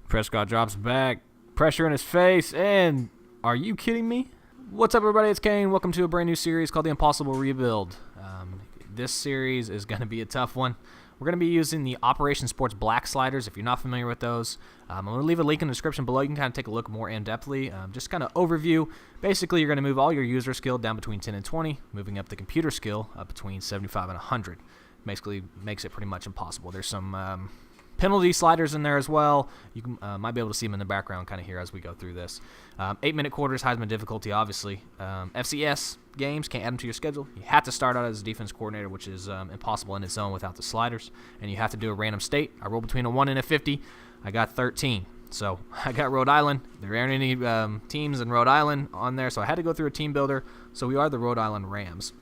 Prescott drops back, pressure in his face, and are you kidding me? What's up, everybody? It's Kane. Welcome to a brand new series called The Impossible Rebuild. This series is going to be a tough one. We're going to be using the Operation Sports Black sliders. If you're not familiar with those, I'm going to leave a link in the description below. You can kind of take a look more in-depthly. Just kind of overview. Basically, you're going to move all your user skill down between 10 and 20, moving up the computer skill up between 75 and 100. Basically makes it pretty much impossible. There's some penalty sliders in there as well. You can, might be able to see them in the background kind of here as we go through this. 8-minute quarters, Heisman difficulty, obviously. FCS games, can't add them to your schedule. You have to start out as a defense coordinator, which is impossible in its own without the sliders. And you have to do a random state. I roll between a 1 and a 50. I got 13. So I got Rhode Island. There aren't any teams in Rhode Island on there, so I had to go through a team builder. So we are the Rhode Island Rams.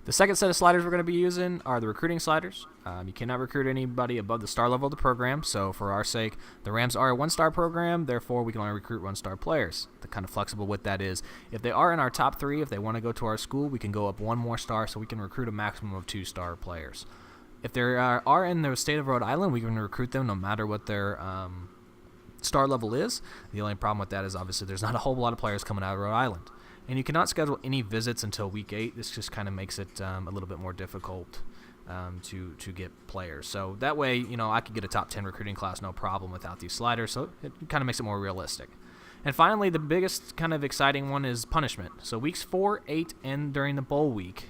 The second set of sliders we're going to be using are the recruiting sliders. You cannot recruit anybody above the star level of the program, so for our sake, the Rams are a one-star program, therefore we can only recruit one-star players. The kind of flexible with that is, if they are in our top 3, if they want to go to our school, we can go up one more star, so we can recruit a maximum of 2-star players. If they are in the state of Rhode Island, we can recruit them no matter what their star level is. The only problem with that is obviously there's not a whole lot of players coming out of Rhode Island. And you cannot schedule any visits until week 8. This just kind of makes it a little bit more difficult to get players. So that way, you know, I could get a top 10 recruiting class no problem without these sliders. So it kind of makes it more realistic. And finally, the biggest kind of exciting one is punishment. So weeks 4, 8, and during the bowl week,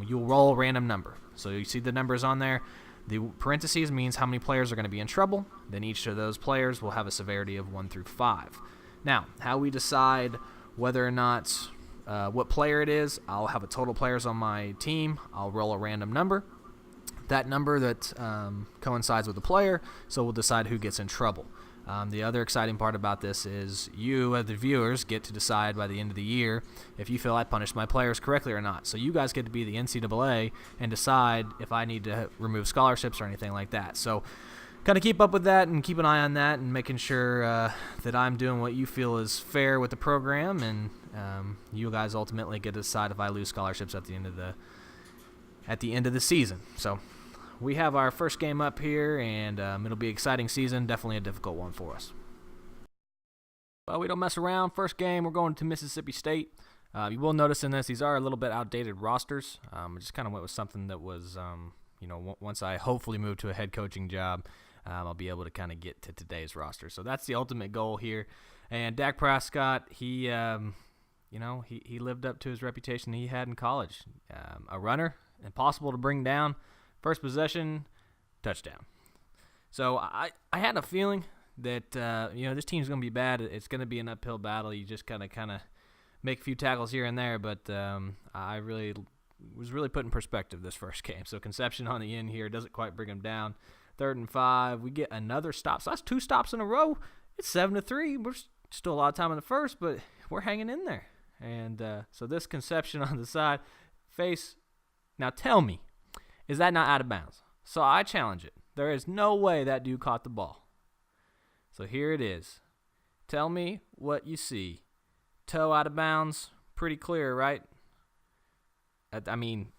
you'll roll a random number. So you see the numbers on there. The parentheses means how many players are going to be in trouble. Then each of those players will have a severity of 1 through 5. Now, how we decide whether or not what player it is, I'll have a total players on my team. I'll roll a random number. That number that coincides with the player, so we'll decide who gets in trouble. The other exciting part about this is you, as the viewers, get to decide by the end of the year if you feel I punished my players correctly or not. So you guys get to be the NCAA and decide if I need to remove scholarships or anything like that. So kind of keep up with that and keep an eye on that and making sure that I'm doing what you feel is fair with the program, and you guys ultimately get to decide if I lose scholarships at the end of the season. So we have our first game up here, and it'll be an exciting season, definitely a difficult one for us. Well, we don't mess around. First game, we're going to Mississippi State. You will notice in this, these are a little bit outdated rosters. I just kind of went with something that was, once I hopefully move to a head coaching job, I'll be able to kind of get to today's roster. So that's the ultimate goal here. And Dak Prescott, he lived up to his reputation he had in college. A runner, impossible to bring down. First possession, touchdown. So I had a feeling that this team's going to be bad. It's going to be an uphill battle. You just kind of make a few tackles here and there, but I was really put in perspective this first game. So Conception on the end here doesn't quite bring him down. 3rd and 5, we get another stop. So that's 2 stops in a row. It's 7-3. We're still a lot of time in the first, but we're hanging in there. And so this Conception on the side, face. Now tell me, is that not out of bounds? So I challenge it. There is no way that dude caught the ball. So here it is. Tell me what you see. Toe out of bounds, pretty clear, right? I mean,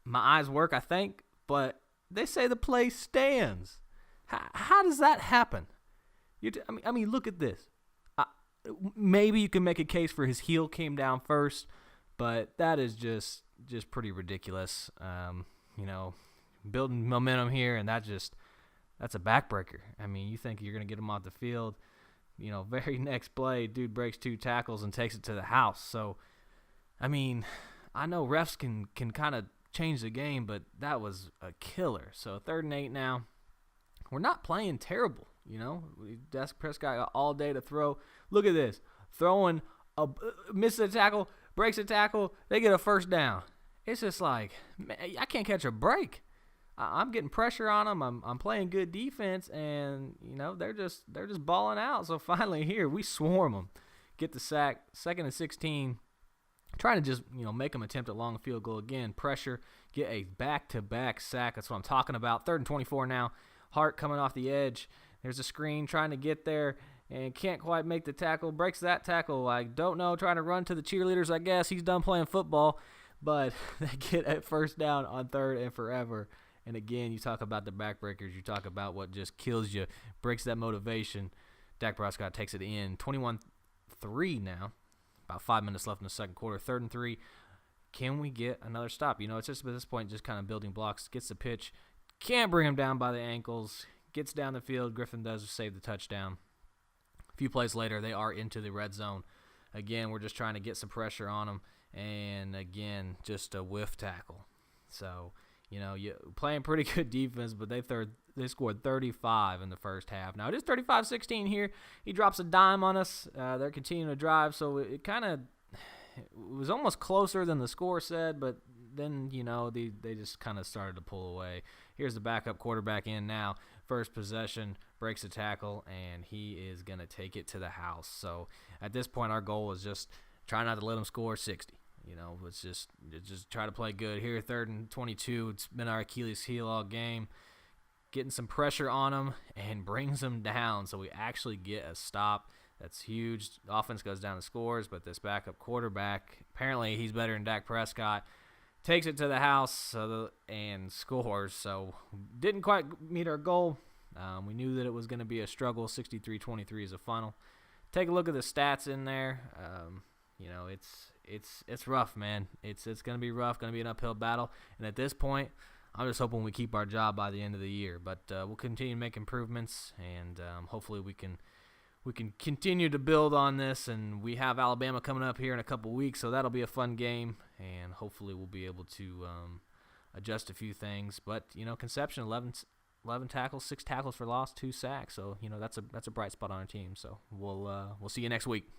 my eyes work, I think, but they say the play stands. How does that happen? I mean, look at this. Maybe you can make a case for his heel came down first, but that is just pretty ridiculous. Building momentum here, and that's a backbreaker. I mean, you think you're going to get him off the field. Very next play, dude breaks 2 tackles and takes it to the house. So, I mean, I know refs can kind of change the game, but that was a killer. So 3rd and 8 now. We're not playing terrible, Dak Prescott got all day to throw. Look at this. Throwing, misses a tackle, breaks a tackle, they get a first down. It's just like, man, I can't catch a break. I'm getting pressure on them. I'm playing good defense, and, they're just balling out. So finally here, we swarm them. Get the sack, 2nd and 16. Trying to just, make them attempt a long field goal again. Pressure, get a back-to-back sack. That's what I'm talking about. 3rd and 24 now. Hart coming off the edge. There's a screen trying to get there and can't quite make the tackle. Breaks that tackle. I don't know. Trying to run to the cheerleaders, I guess. He's done playing football. But they get a first down on 3rd and forever. And again, you talk about the backbreakers. You talk about what just kills you, breaks that motivation. Dak Prescott takes it in 21-3 now. About 5 minutes left in the second quarter. 3rd and 3. Can we get another stop? It's just at this point just kind of building blocks. Gets the pitch. Can't bring him down by the ankles. Gets down the field. Griffin does save the touchdown. A few plays later, they are into the red zone. Again, we're just trying to get some pressure on them. And, again, just a whiff tackle. So, you playing pretty good defense, but they scored 35 in the first half. Now, it is 35-16 here. He drops a dime on us. They're continuing to drive, so it was almost closer than the score said, but then, they just kind of started to pull away. Here's the backup quarterback in now. First possession, breaks a tackle, and he is going to take it to the house. So at this point, our goal is just try not to let them score 60. Let's just try to play good. Here, 3rd and 22. It's been our Achilles heel all game. Getting some pressure on them and brings them down, so we actually get a stop. That's huge. The offense goes down the scores, but this backup quarterback, apparently he's better than Dak Prescott, takes it to the house and scores. So didn't quite meet our goal. We knew that it was going to be a struggle. 63-23 is a final. Take a look at the stats in there. It's rough, man. It's going to be rough, going to be an uphill battle. And at this point, I'm just hoping we keep our job by the end of the year. But we'll continue to make improvements, and hopefully we can continue to build on this. And we have Alabama coming up here in a couple weeks, so that'll be a fun game. And hopefully we'll be able to adjust a few things. But, Conception, 11 tackles, 6 tackles for loss, 2 sacks. So, that's a bright spot on our team. So we'll see you next week.